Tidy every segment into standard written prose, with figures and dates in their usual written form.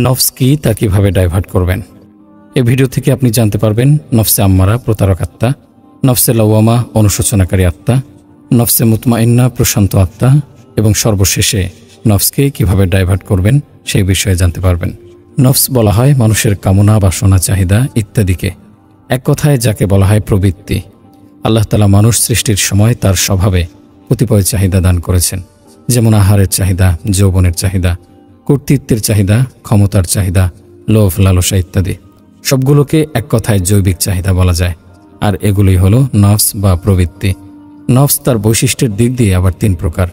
নফস কি তা কিভাবে ডাইভার্ট করবেন। এই ভিডিও থেকে আপনি জানতে পারবেন নফসে আম্মারা প্রতারক আত্মা, নফসে লাওয়ামা অনুশোচনাকারী আত্মা, নফসে মুতমাইন্না প্রশান্ত আত্মা এবং সর্বশেষে নফসকে কিভাবে ডাইভার্ট করবেন সেই বিষয়ে জানতে পারবেন। নফস বলা হয় মানুষের কামনা, বাসনা, চাহিদা ইত্যাদিকে। এক কথায় যাকে বলা হয় প্রবৃত্তি। আল্লাহ তাআলা মানুষ সৃষ্টির সময় তার স্বভাবে কতিপয় চাহিদা দান করেছেন, যেমন আহারের চাহিদা, যৌবনের চাহিদা, কর্তৃত্বের চাহিদা, ক্ষমতার চাহিদা, লোভ, লালসা ইত্যাদি। সবগুলোকে এক কথায় জৈবিক চাহিদা বলা যায়। আর এগুলোই হলো নফস বা প্রবৃত্তি। নফস তার বৈশিষ্ট্যের দিক দিয়ে আবার তিন প্রকার।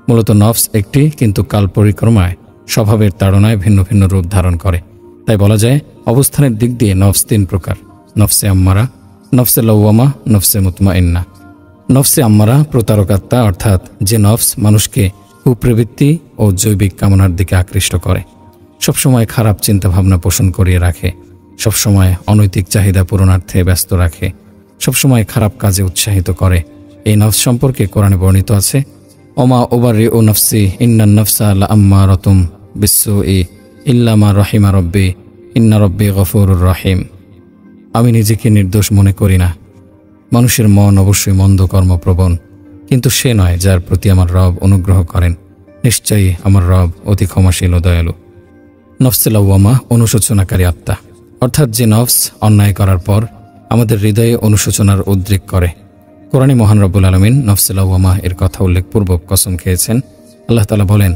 মূলত নফস একটি, কিন্তু কাল পরিক্রমায় স্বভাবের তাড়নায় ভিন্ন ভিন্ন রূপ ধারণ করে। তাই বলা যায় অবস্থানের দিক দিয়ে নফস তিন প্রকার: নফসে আম্মারা, নফসে লাওয়ামা, নফসে মুতমাইন্না। নফসে আম্মারা প্রতারক আত্মা, অর্থাৎ যে নফস মানুষকে কুপ্রবৃত্তি ও জৈবিক কামনার দিকে আকৃষ্ট করে, সবসময় খারাপ চিন্তাভাবনা পোষণ করিয়ে রাখে, সবসময় অনৈতিক চাহিদা পূরণার্থে ব্যস্ত রাখে, সবসময় খারাপ কাজে উৎসাহিত করে। এই নফস সম্পর্কে কোরআনে বর্ণিত আছে, ওমা উবাররিউ নফসি ইন্নান নফসা লাআম্মারাতুম বিসসুই ইল্লা মা রাহিমা রব্বি ইন্না রব্বি গফুরুর রহিম। আমি নিজেকে নির্দোষ মনে করি না। মানুষের মন অবশ্যই মন্দ কর্মপ্রবণ, কিন্তু সে নয় যার প্রতি আমার রব অনুগ্রহ করেন। নিশ্চয়ই আমার রব অতি ক্ষমাশীল ও দয়ালু। নফসে লাওয়ামা অনুশোচনাকারী আত্মা, অর্থাৎ যে নফস অন্যায় করার পর আমাদের হৃদয়ে অনুশোচনার উদ্রেক করে। কোরআনে মহান রব্বুল আলামিন নফসে লাওয়ামা এর কথা উল্লেখপূর্বক কসম খেয়েছেন। আল্লাহ তাআলা বলেন,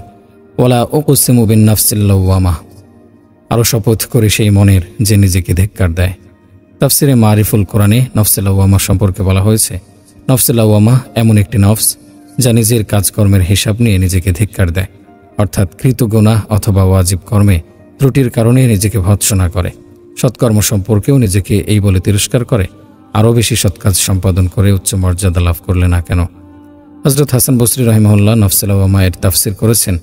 ওয়ালা উকসিমু বিন নফসিল লাওয়ামা, আরও শপথ করে সেই মনের যে নিজেকে ধিক্কার দেয়। তাফসিরে মারিফুল কোরআনে নফসে লাওয়ামা সম্পর্কে বলা হয়েছে, নফসে লাওয়ামা এমন একটি নফস যা নিজের কাজকর্মের হিসাব নিয়ে নিজেকে ধিক্কার দেয়, অর্থাৎ কৃত গুনাহ অথবা ওয়াজিব কর্মে ত্রুটির কারণে নিজেকে ভৎসনা করে। সৎকর্ম সম্পর্কেও নিজেকে এই বলে তিরস্কার করে, আরও বেশি সৎকাজ সম্পাদন করে উচ্চ মর্যাদা লাভ করলে না কেন। হযরত হাসান বসরি রাহিমাহুল্লাহ নফসে লাওয়ামা এর তাফসির করেছেন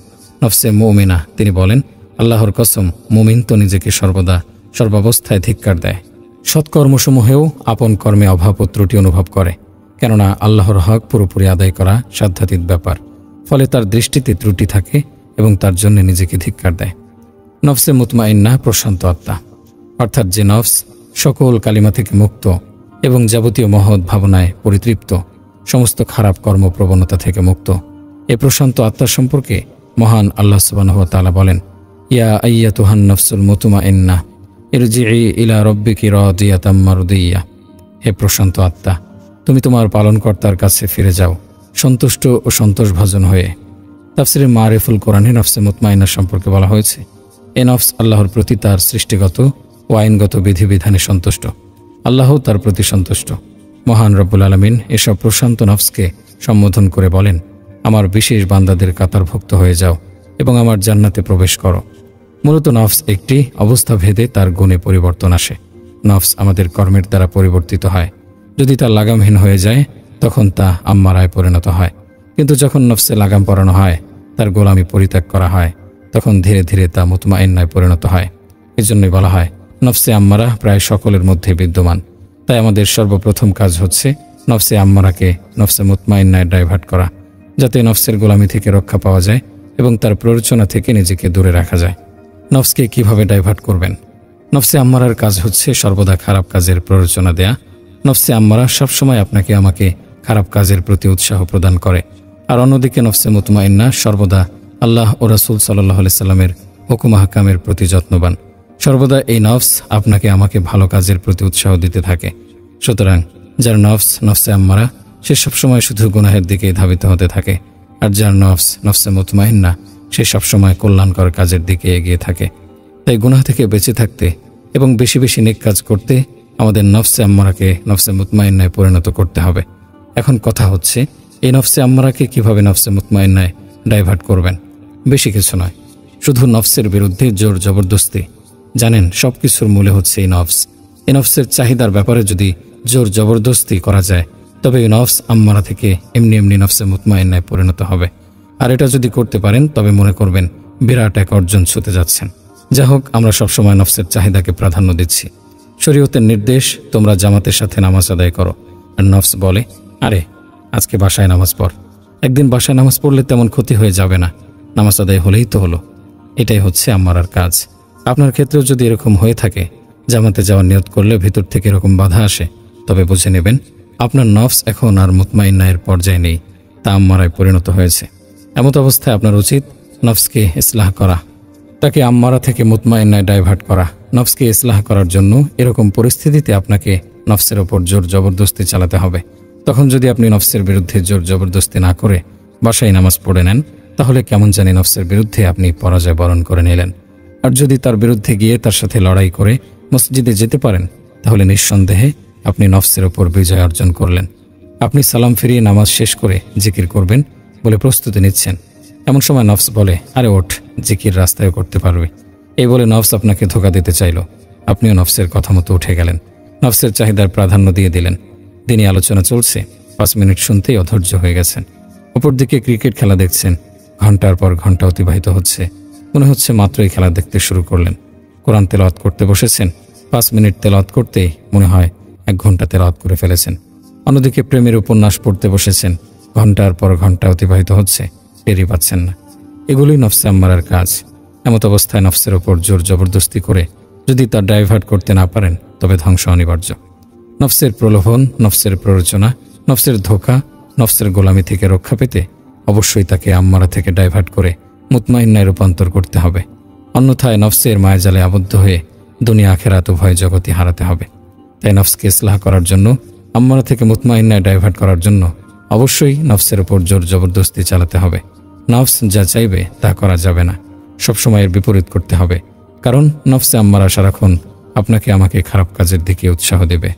নফসে মুমিনা। তিনি বলেন, আল্লাহর কসম, মুমিন তো নিজেকে সর্বদা সর্বাবস্থায় ধিক্কার দেয়। সৎকর্মসমূহেও আপন কর্মে অভাব ও ত্রুটি অনুভব করে, কেননা আল্লাহর হক পুরোপুরি আদায় করা সাধ্যাতীত ব্যাপার। ফলে তার দৃষ্টিতে ত্রুটি থাকে এবং তার জন্য নিজেকে ধিক্কার দেয়। নফসে মুতমাইন্না প্রশান্ত আত্মা, অর্থাৎ যে নফস সকল কালিমা থেকে মুক্ত এবং যাবতীয় মহৎ ভাবনায় পরিতৃপ্ত, সমস্ত খারাপ কর্মপ্রবণতা থেকে মুক্ত। এ প্রশান্ত আত্মা সম্পর্কে মহান আল্লাহ সুবহানাহু ওয়া তাআলা বলেন, ইয়া আইয়াতুহান নফসুল মুতমাইন্না ইরজিই ইলা রব্বিকি রাদিয়াতাম মারদিয়া। হে প্রশান্ত আত্মা, তুমি তোমার পালনকর্তার কাছে ফিরে যাও, সন্তুষ্ট ও সন্তোষভাজন হয়ে। তাফসিরে মারিফুল কোরআনে নফসে মুতমাইন্না সম্পর্কে বলা হয়েছে, এ নফস আল্লাহর প্রতি তার সৃষ্টিগত ও আইনগত বিধিবিধানে সন্তুষ্ট। আল্লাহও তার প্রতি সন্তুষ্ট। মহান রব্বুল আলামিন এসব প্রশান্ত নফসকে সম্বোধন করে বলেন, আমার বিশেষ বান্দাদের কাতারভুক্ত হয়ে যাও এবং আমার জান্নাতে প্রবেশ করো। মূলত নফস একটি, অবস্থা ভেদে তার গুণে পরিবর্তন আসে। নফস আমাদের কর্মের দ্বারা পরিবর্তিত হয়। যদি তা লাগামহীন হয়ে যায় তখন তা আম্মারায় পরিণত হয়, কিন্তু যখন নফসে লাগাম পরানো হয়, তার গোলামি পরিত্যাগ করা হয়, তখন ধীরে ধীরে তা মুতমাইন্নায় পরিণত হয়। এজন্যই বলা হয় নফসে আম্মারা প্রায় সকলের মধ্যে বিদ্যমান। তাই আমাদের সর্বপ্রথম কাজ হচ্ছে নফসে আম্মারাকে নফসে মুতমাইন্নায় ডাইভার্ট করা, যাতে নফসের গোলামি থেকে রক্ষা পাওয়া যায় এবং তার প্ররোচনা থেকে নিজেকে দূরে রাখা যায়। নফসকে কিভাবে ডাইভার্ট করবেন? নফসে আম্মারার কাজ হচ্ছে সর্বদা খারাপ কাজের প্ররোচনা দেয়া। নফসে আম্মারা সবসময় আপনাকে আমাকে খারাপ কাজের প্রতি উৎসাহ প্রদান করে, আর অন্যদিকে নফসে মুতমাইন্না সর্বদা আল্লাহ ও রাসূল সাল্লাল্লাহু আলাইহি সাল্লামের হুকুম আহকামের প্রতি যত্নবান। সর্বদা এই নফস আপনাকে আমাকে ভালো কাজের প্রতি উৎসাহ দিতে থাকে। সুতরাং যার নফস নফসে আম্মারা, সে সবসময় শুধু গুনাহের দিকে ধাবিত হতে থাকে, আর যার নফস নফসে মুতমাইন্না, সে সবসময় কল্যাণকর কাজের দিকে এগিয়ে থাকে। তাই গুনাহ থেকে বেঁচে থাকতে এবং বেশি বেশি নেক কাজ করতে আমাদের নফসে আম্মারাকে নফসে মুতমাইন্নায় পরিণত করতে হবে। এখন কথা হচ্ছে, এই নফসে আম্মারাকে কিভাবে নফসে মুতমাইন্নায় ডাইভার্ট করবেন? বেশি কিছু নয়, শুধু নফসের বিরুদ্ধে জোর জবরদস্তি। জানেন, সব কিছুর মূলে হচ্ছে এই নফস। এই নফসের চাহিদার ব্যাপারে যদি জোর জবরদস্তি করা যায়, তবে এই নফস আম্মারা থেকে এমনি এমনি নফসে মুতমাইন্নায় পরিণত হবে। আর এটা যদি করতে পারেন, তবে মনে করবেন বিরাট এক অর্জন ছুঁতে যাচ্ছেন। যা হোক, আমরা সবসময় নফসের চাহিদাকে প্রাধান্য দিচ্ছি। শরীয়তের নির্দেশ, তোমরা জামাতের সাথে নামাজ আদায় করো। আর নফস বলে, আরে আজকে বাসায় নামাজ পড়। একদিন বাসায় নামাজ পড়লে তেমন ক্ষতি হয়ে যাবে না, নামাজ আদায় হলেই তো হলো। এটাই হচ্ছে আম্মারার কাজ। আপনার ক্ষেত্রেও যদি এরকম হয়ে থাকে, জামাতে যাওয়ার নিয়ত করলে ভিতর থেকে এরকম বাধা আসে, তবে বুঝে নেবেন আপনার নফস এখন আর মুতমাইন্নায়ের পর্যায়ে নেই, তা আম্মারায় পরিণত হয়েছে। এমত অবস্থায় আপনার উচিত নফসকে ইসলাহ করা, তাকে আম্মারা থেকে মুতমাইন্নায় ডাইভার্ট করা। নফসকে ইসলাহ করার জন্য এরকম পরিস্থিতিতে আপনাকে নফসের ওপর জোর জবরদস্তি চালাতে হবে। তখন যদি আপনি নফসের বিরুদ্ধে জোর জবরদস্তি না করে বাসায় নামাজ পড়ে নেন, তাহলে কেমন জানি নফসের বিরুদ্ধে আপনি পরাজয় বরণ করে নিলেন। আর যদি তার বিরুদ্ধে গিয়ে তার সাথে লড়াই করে মসজিদে যেতে পারেন, তাহলে নিঃসন্দেহে আপনি নফসের ওপর বিজয় অর্জন করলেন। আপনি সালাম ফিরিয়ে নামাজ শেষ করে জিকির করবেন বলে প্রস্তুতি নিচ্ছেন। এমন সময় নফস বলে, আরে ওঠ, জিকির রাস্তায় করতে পারবে। এই বলে নফস আপনাকে ধোঁকা দিতে চাইল। আপনিও নফসের কথা মতো উঠে গেলেন, নফসের চাহিদার প্রাধান্য দিয়ে দিলেন। দিনই আলোচনা চলছে, 5 মিনিট শুনতেই অধৈর্য হয়ে গেছেন। অপরদিকে ক্রিকেট খেলা দেখছেন, ঘন্টার পর ঘন্টা অতিবাহিত হচ্ছে। মনে হচ্ছে মাত্রই খেলা দেখতে শুরু করলেন। কোরআন তেলাওয়াত করতে বসেছেন, 5 মিনিট তেলাওয়াত করতেই মনে হয় 1 ঘন্টা তেলাওয়াত করে ফেলেছেন। অন্যদিকে প্রেমের উপন্যাস পড়তে বসেছেন, ঘন্টার পর ঘন্টা অতিবাহিত হচ্ছে, টেরই পাচ্ছেন না। এগুলোই নফসে আম্মারার কাজ। এমত অবস্থায় নফসের ওপর জোর জবরদস্তি করে যদি তা ডাইভার্ট করতে না পারেন, তবে ধ্বংস অনিবার্য। নফসের প্রলোভন, নফসের প্ররোচনা, নফসের ধোঁকা, নফসের গোলামি থেকে রক্ষা পেতে অবশ্যই তাকে আম্মারা থেকে ডাইভার্ট করে মুতমাইন্নায় রূপান্তর করতে হবে। অন্যথায় নফসের মায়াজালে আবদ্ধ হয়ে দুনিয়া আখেরাত উভয় জগতই হারাতে হবে। তাই নফসকে ইসলাহ করার জন্য, আম্মারা থেকে মুতমাইন্নায় ডাইভার্ট করার জন্য অবশ্যই নফসের ওপর জোর জবরদস্তি চালাতে হবে। নফস যা চাইবে তা করা যাবে না, সবসময় এর বিপরীত করতে হবে। কারণ নফসে আম্মারা সারাক্ষণ আপনাকে আমাকে খারাপ কাজের দিকে উৎসাহ দেবে।